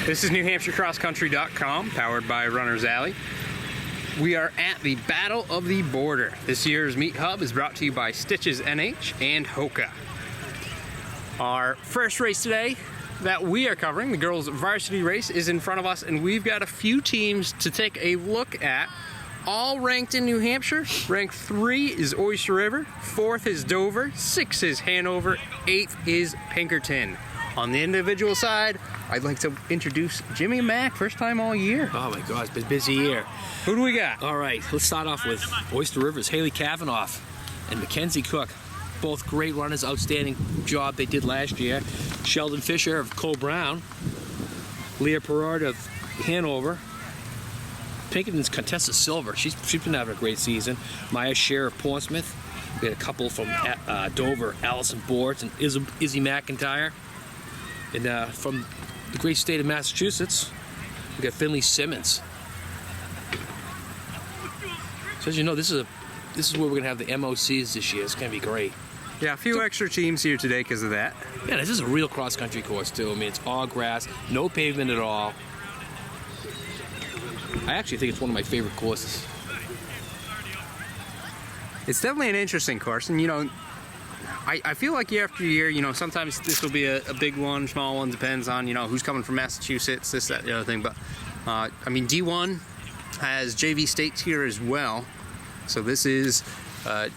This is NewHampshireCrossCountry.com, powered by Runner's Alley. We are at the Battle of the Border. This year's meet hub is brought to you by Stitches NH and Hoka. Our first race today that we are covering, the girls' varsity race, is in front of us, and we've got a few teams to take a look at, all ranked in New Hampshire. Rank 3 is Oyster River, 4th is Dover, 6th is Hanover, 8th is Pinkerton. On the individual side, I'd like to introduce Jimmy and Mac, first time all year. Oh my God, it's been a busy year. Who do we got? All right, let's start off with Oyster River's Haley Kavanaugh and Mackenzie Cook. Both great runners, outstanding job they did last year. Sheldon Fisher of Cole Brown, Leah Perard of Hanover, Pinkerton's Contessa Silver. She's been having a great season. Maya Scher of Portsmouth. We had a couple from Dover, Allison Bortz and Izzy McIntyre. And from the great state of Massachusetts, we got Finley Simmons. So as you know, this is where we're gonna have the MOCs this year. It's gonna be great. Yeah, a few extra teams here today because of that. Yeah, this is a real cross-country course too. I mean, it's all grass, no pavement at all. I actually think it's one of my favorite courses. It's definitely an interesting course, and you know, I feel like year after year, you know, sometimes this will be a big one, small one, depends on, you know, who's coming from Massachusetts, this, that, the other thing. But, I mean, D1 has JV states here as well. So this is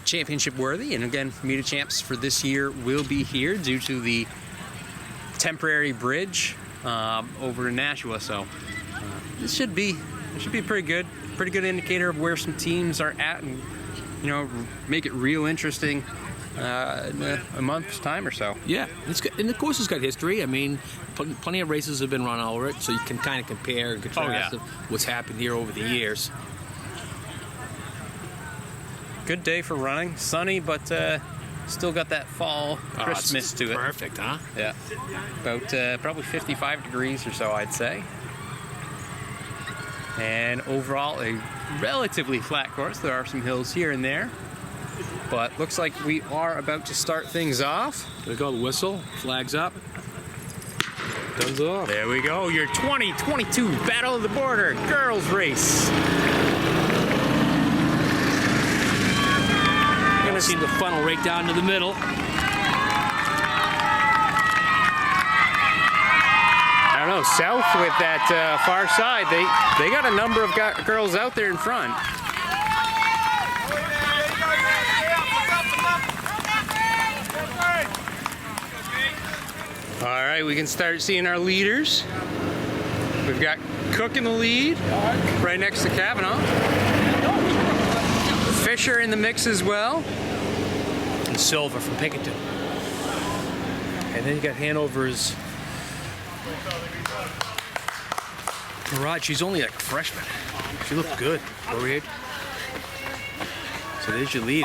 championship worthy. And again, Meet of Champs for this year will be here due to the temporary bridge over in Nashua. So this should be pretty good indicator of where some teams are at, and, you know, make it real interesting. In a month's time or so. Yeah, it's good. And the course has got history. I mean, plenty of races have been run over it, so you can kind of compare and contrast of what's happened here over the years. Good day for running. Sunny, but still got that fall Christmas to it. Perfect, huh? Yeah. About probably 55 degrees or so, I'd say. And overall, a relatively flat course. There are some hills here and there. But looks like we are about to start things off. There we go, the whistle, flags up. Guns off. There we go, your 2022 Battle of the Border girls race. You're gonna see the funnel right down to the middle. I don't know, South with that far side, they got a number of girls out there in front. All right, we can start seeing our leaders. We've got Cook in the lead, right next to Kavanaugh. Fisher in the mix as well. And Silver from Pinkerton. And then you got Hanover's Parad. She's only a freshman. She looked good. Over here. So there's your lead.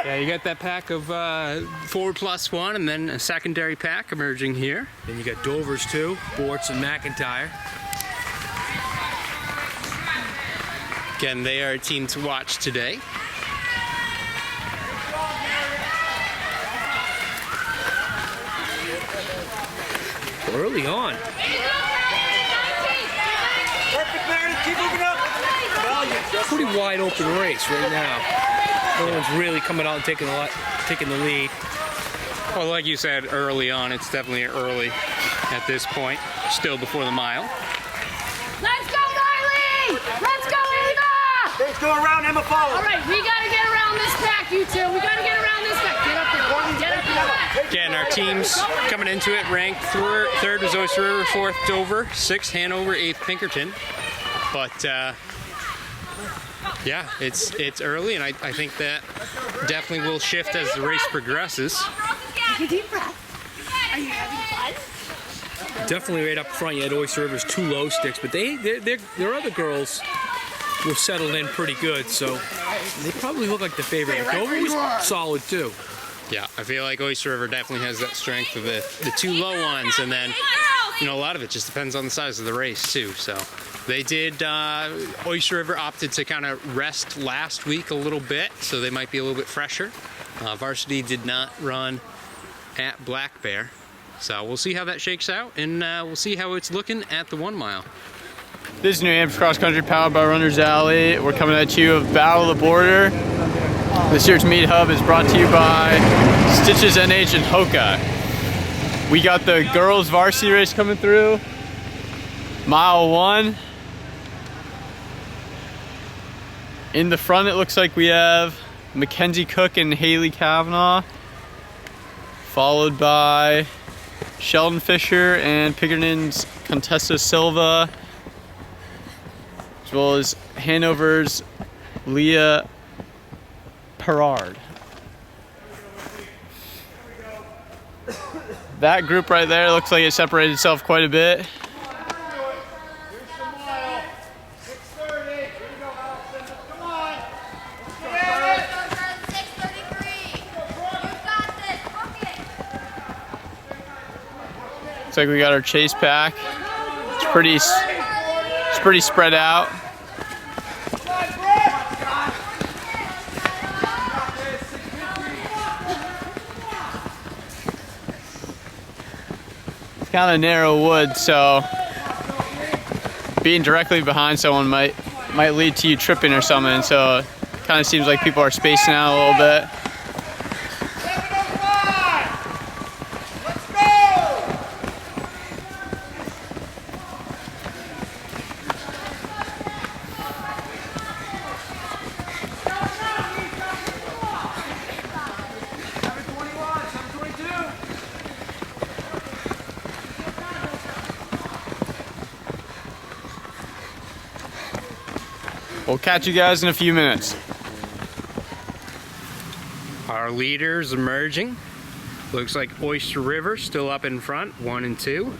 Yeah, you got that pack of 4+1, and then a secondary pack emerging here. Then you got Dover's too, Bortz and McIntyre. Again, they are a team to watch today. Early on. Pretty wide open race right now. No one's really coming out and taking the lead. Well, like you said, early on, it's definitely early at this point, still before the mile. Let's go, Marley! Let's go, Ava! Let's go around, Emma, follow. All right, we got to get around this pack, you two. We got to get around this pack. Get up there, Gordon. Get up there. Again, our teams coming into it ranked third was Oyster River, 4th Dover, 6th Hanover, 8th Pinkerton. But yeah, it's early, and I think that definitely will shift as the race progresses. Take a deep breath. Are you having fun? Definitely right up front, you had Oyster River's 2 low sticks, but their other girls were settled in pretty good, so they probably look like the favorite. Dover was solid too. Yeah, I feel like Oyster River definitely has that strength of the 2 low ones, and then, you know, a lot of it just depends on the size of the race too. So they did, Oyster River opted to kind of rest last week a little bit, so they might be a little bit fresher. Varsity did not run at Black Bear. So we'll see how that shakes out, and we'll see how it's looking at the 1 mile. This is New Hampshire Cross Country powered by Runners Alley. We're coming at you of Battle of the Border. This year's meet hub is brought to you by Stitches NH and Hoka. We got the girls varsity race coming through. Mile 1. In the front, it looks like we have Mackenzie Cook and Haley Kavanaugh, followed by Sheldon Fisher and Pinkerton's Contessa Silva, as well as Hanover's Leah Perard. That group right there looks like it separated itself quite a bit. Looks like we got our chase pack. It's pretty spread out. It's kind of narrow wood, so being directly behind someone might lead to you tripping or something. So it kind of seems like people are spacing out a little bit. We'll catch you guys in a few minutes. Our leaders emerging. Looks like Oyster River still up in front, 1 and 2.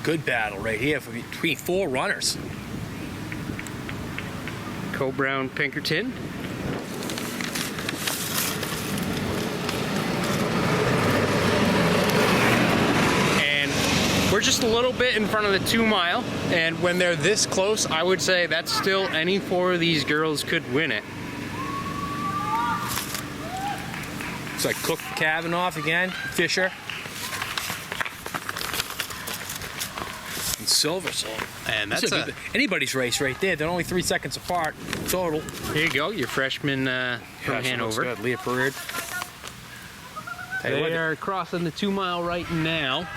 Good battle right here between 4 runners. Co-Brown Pinkerton. We're just a little bit in front of the 2 mile, and when they're this close, I would say that's still any 4 of these girls could win it. It's like Cook, Kavanaugh again, Fisher, and Silver. So, and that's anybody's race right there. They're only 3 seconds apart total. Here you go, your freshman from Hanover. Good. Leah Perard. They are crossing the 2 mile right now.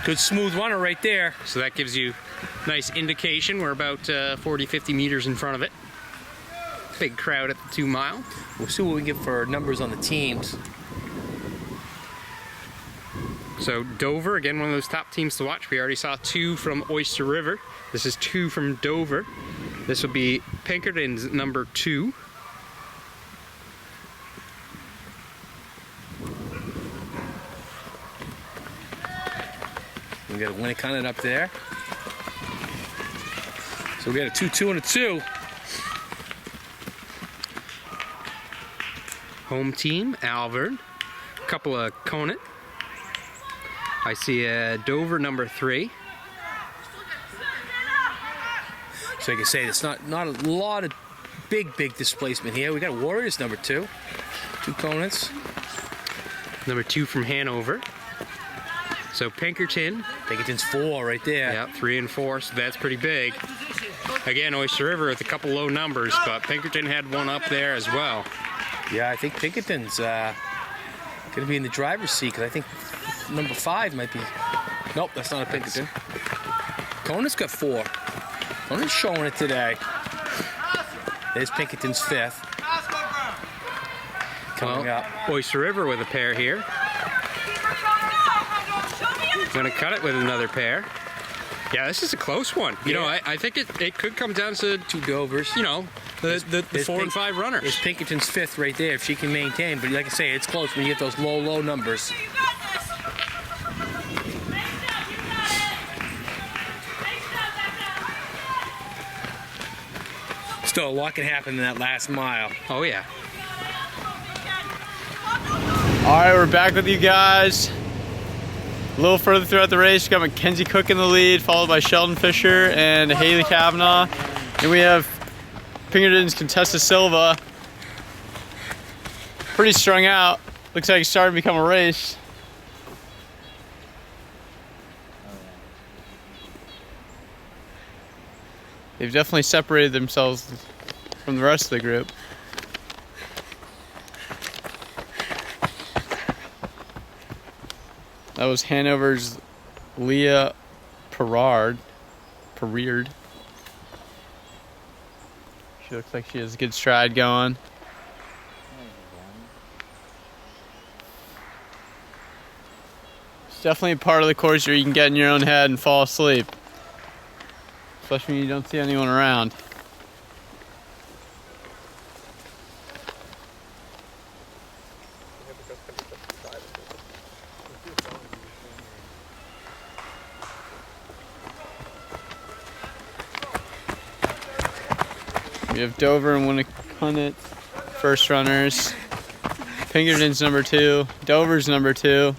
Good smooth runner right there. So that gives you nice indication. We're about 40, 50 meters in front of it. Big crowd at the 2 mile. We'll see what we get for numbers on the teams. So Dover, again, one of those top teams to watch. We already saw 2 from Oyster River. This is 2 from Dover. This will be Pinkerton's number 2. We got a Winnicott up there. So we got a 2-2 and a 2. Home team, Alvern. A couple of Conant. I see a Dover number 3. So you can say it's not a lot of big displacement here. We got Warriors number 2. 2 Conants. Number 2 from Hanover. So Pinkerton's 4 right there. Yeah, 3 and 4, so that's pretty big. Again, Oyster River with a couple low numbers, but Pinkerton had one up there as well. Yeah, I think Pinkerton's going to be in the driver's seat, because I think number 5 might be... Nope, that's not a Pinkerton. Conant's got 4. Conant's showing it today. There's Pinkerton's 5th. Coming up. Oyster River with a pair here. Going to cut it with another pair. Yeah, this is a close one. You know, I think it could come down to 2 Dovers. You know, the 4 and 5 runners. There's Pinkerton's 5th right there if she can maintain. But like I say, it's close when you get those low numbers. Still, a lot can happen in that last mile. Oh, yeah. All right, we're back with you guys. A little further throughout the race, we got Mackenzie Cook in the lead, followed by Sheldon Fisher and Haley Kavanaugh. And we have Pinkerton's Contessa Silva. Pretty strung out. Looks like it's starting to become a race. They've definitely separated themselves from the rest of the group. That was Hanover's Leah Perard. She looks like she has a good stride going. It's definitely a part of the course where you can get in your own head and fall asleep. Especially when you don't see anyone around. We have Dover and Winnacunnet first runners. Pinkerton's number 2. Dover's number 2.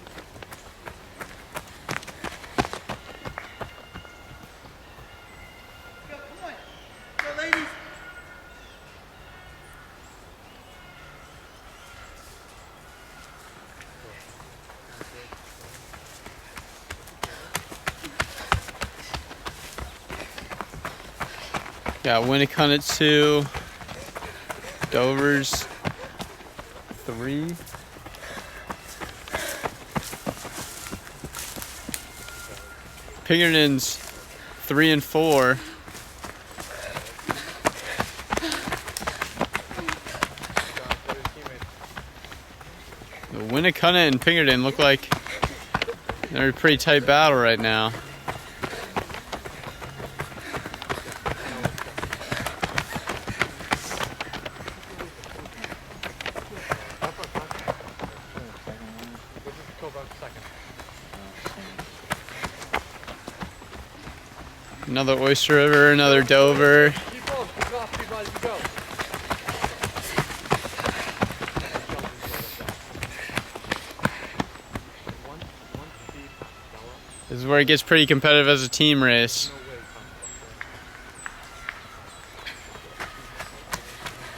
Got Winnacunnet 2, Dover's 3. Pinkerton's 3 and 4. Winnacunnet and Pinkerton look like they're in a pretty tight battle right now. Another Oyster River, another Dover. This is where it gets pretty competitive as a team race.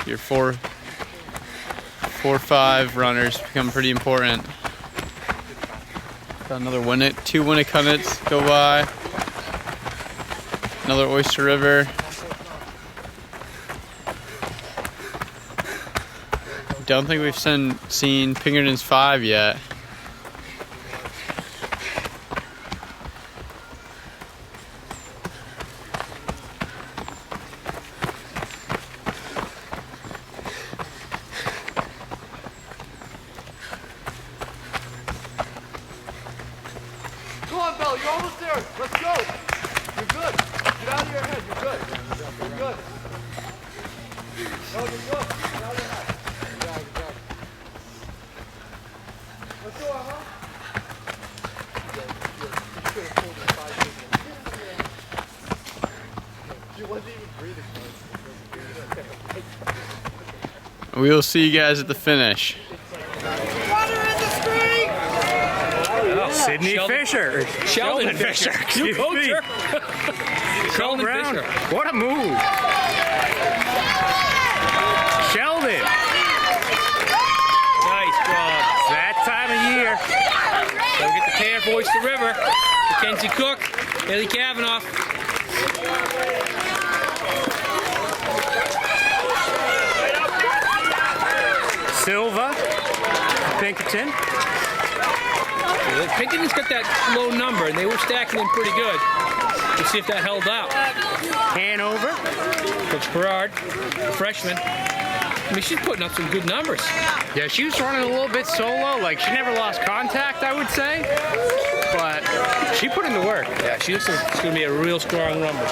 Your 4-5 runners become pretty important. Got another two Winnacunnets go by. Another Oyster River. Don't think we've seen Pinkerton's 5 yet. Come on, Bell, you're almost there. Let's go. You're good. Get out of your head. You're good. You're good. No, you're good. Get out of your head. Good job. Let's go, Emma. She wasn't even breathing. We will see you guys at the finish. Sydney Fisher. Sheldon Fisher. You coach her. Cole Brown. What a move. Sheldon. Nice job. It's that time of year. So we get the pair of Oyster River. Mackenzie Cook, Haley Kavanaugh. Silva. Pinkerton. Pinkerton's got that low number, and they were stacking them pretty good. Let's see if that held out. Hanover. Coach Berard, freshman. I mean, she's putting up some good numbers. Yeah, she was running a little bit solo. Like, she never lost contact, I would say. But she put in the work. Yeah, she looks like it's going to be a real strong number.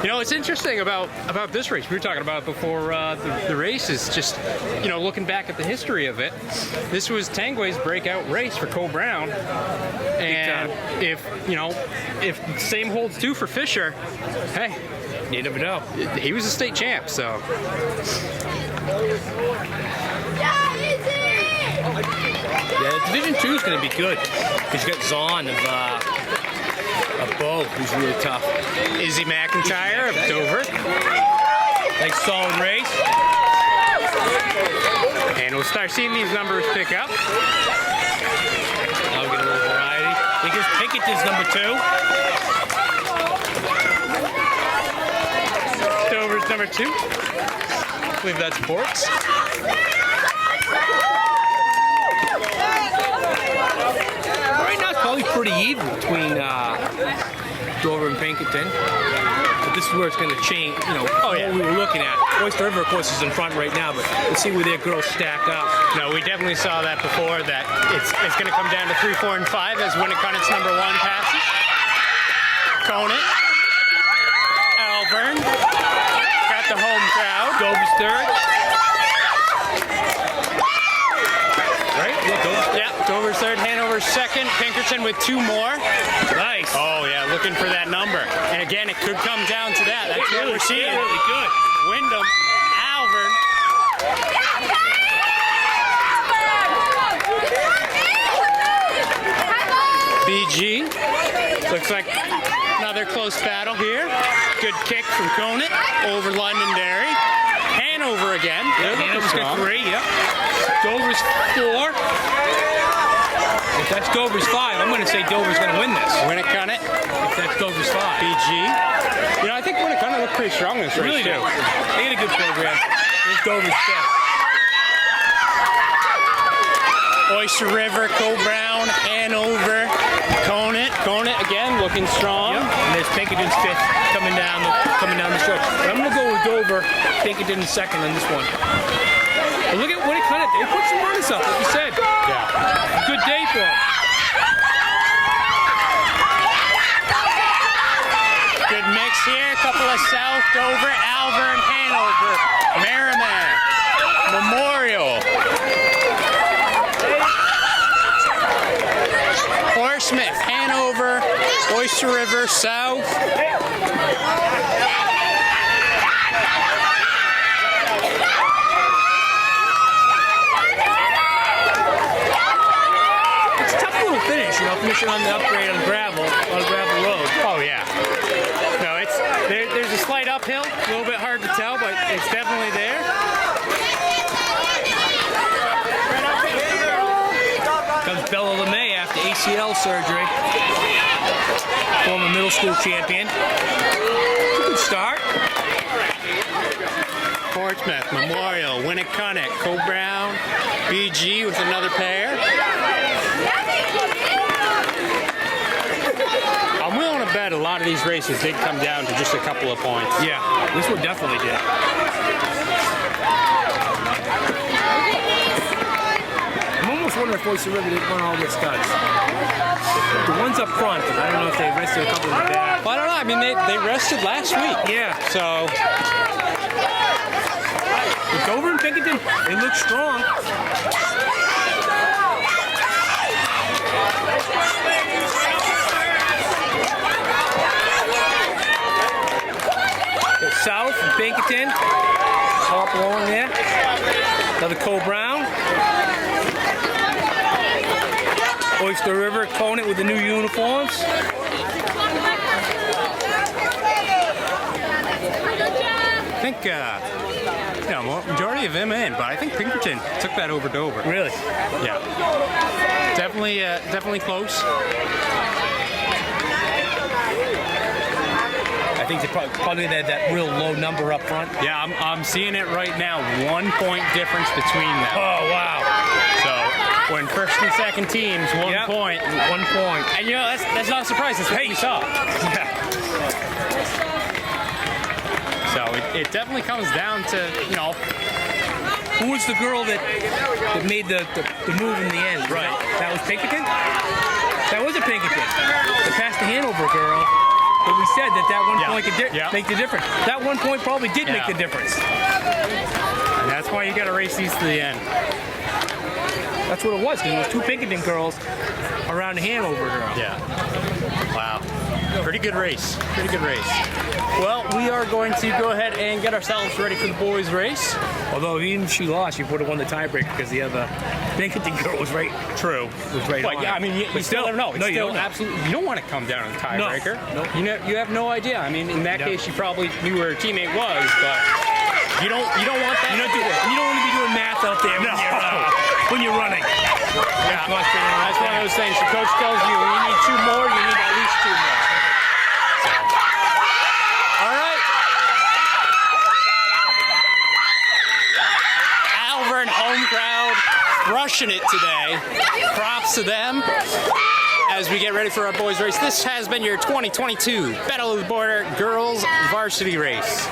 You know, it's interesting about this race. We were talking about it before the race is just, you know, looking back at the history of it. This was Tangway's breakout race for Cole Brown. And if the same holds true for Fisher, hey, You never know. he was a state champ, so. Yeah, Division 2 is going to be good. Because you got Zahn of Bow, who's really tough. Izzy McIntyre of Dover. Nice solid race. And we'll start seeing these numbers pick up. I'll get a little variety. Because Pinkerton's number 2. Dover's number 2. I believe that's Ports. Right now it's probably pretty even between Dover and Pinkerton. But this is where it's going to change, you know, what we were looking at. Oyster River, of course, is in front right now, but let's see where their girls stack up. No, we definitely saw that before, that it's going to come down to 3, 4, and 5 as Winnicott's number 1 passes. Conant. Alvern. Got the home crowd. Dover's 3rd. Right? Yeah, Dover's 3rd. Yeah, Dover's 3rd, Hanover's 2nd, Pinkerton with 2 more. Nice. Oh yeah, looking for that number. And again, it could come down to that. That's what we're seeing. Really good. Wyndham, Alvern. BG. Looks like another close battle here. Good kick from Conant over Londonderry. Hanover again. Hanover's got 3, yep. Dover's 4. If that's Dover's 5, I'm going to say Dover's going to win this. Winnicott. If that's Dover's 5. BG. You know, I think Winnicott looked pretty strong in this race Really too. do. They had a good program. There's Dover's 5th. Oyster River, Co-Brown, Hanover, Conant. Conant again looking strong. Yep. And there's Pinkerton's 5th coming down the stretch. But I'm going to go with Dover, Pinkerton 2nd on this one. But look at Winnicott. They put some runners up, like you said. Yeah. Good day for them. Good mix here. A couple of South, Dover, Alvern, Hanover, Merrimack, Memorial, Portsmouth, Hanover, Oyster River, South. It's a tough little finish, you know, finishing on the upgrade on gravel road. Oh yeah. No, there's a slight uphill, a little bit hard to tell, but it's definitely there. Comes Bella LeMay after ACL surgery. Former middle school champion. Good start. Portsmouth, Memorial, Winnicott, Co-Brown, BG with another pair. I'm willing to bet a lot of these races did come down to just a couple of points. Yeah, this one definitely did. I'm almost wondering if Oyster River didn't run all their studs. The ones up front, I don't know if they rested a couple of the back. Well, I don't know. I mean, they rested last week. Yeah. So, But Dover and Pinkerton, they look strong. There's South and Pinkerton. Hop along there. Another Co-Brown. Oyster River, Conant with the new uniforms. I think, majority of them in, but I think Pinkerton took that over Dover. Really? Yeah. Definitely close. I think they probably had that real low number up front. Yeah, I'm seeing it right now. 1 point difference between them. Oh, wow. So when first and second teams, 1 Yep. point. 1 point. And you know, that's not a surprise. That's what we saw. Yeah. So it definitely comes down to, Who was the girl that made the move in the end? Right. That was Pinkerton? That wasn't Pinkerton. The passed the Hanover girl. But we said that 1 point could make the difference. That 1 point probably did make the difference. And that's why you got to race these to the end. That's what it was, because it was 2 Pinkerton girls around the Hanover girl. Yeah. Wow. Pretty good race. Pretty good race. Well, we are going to go ahead and get ourselves ready for the boys' race. Although even if she lost, she would have won the tiebreaker because the other Pinkerton girl was right. True. Was right But on. yeah, I mean, you still never know. It's No, you still don't know. absolutely. You don't want to come down to the tiebreaker. No. You have no idea. I mean, in that No. case, she probably knew where her teammate was, but You don't want that. You don't want to be doing math out there when you're running. Yeah, that's one of those things. The coach tells you need 2 more, you need at least 2 more. So. All right. Alvern home crowd crushing it today. Props to them as we get ready for our boys race. This has been your 2022 Battle of the Border Girls Varsity Race.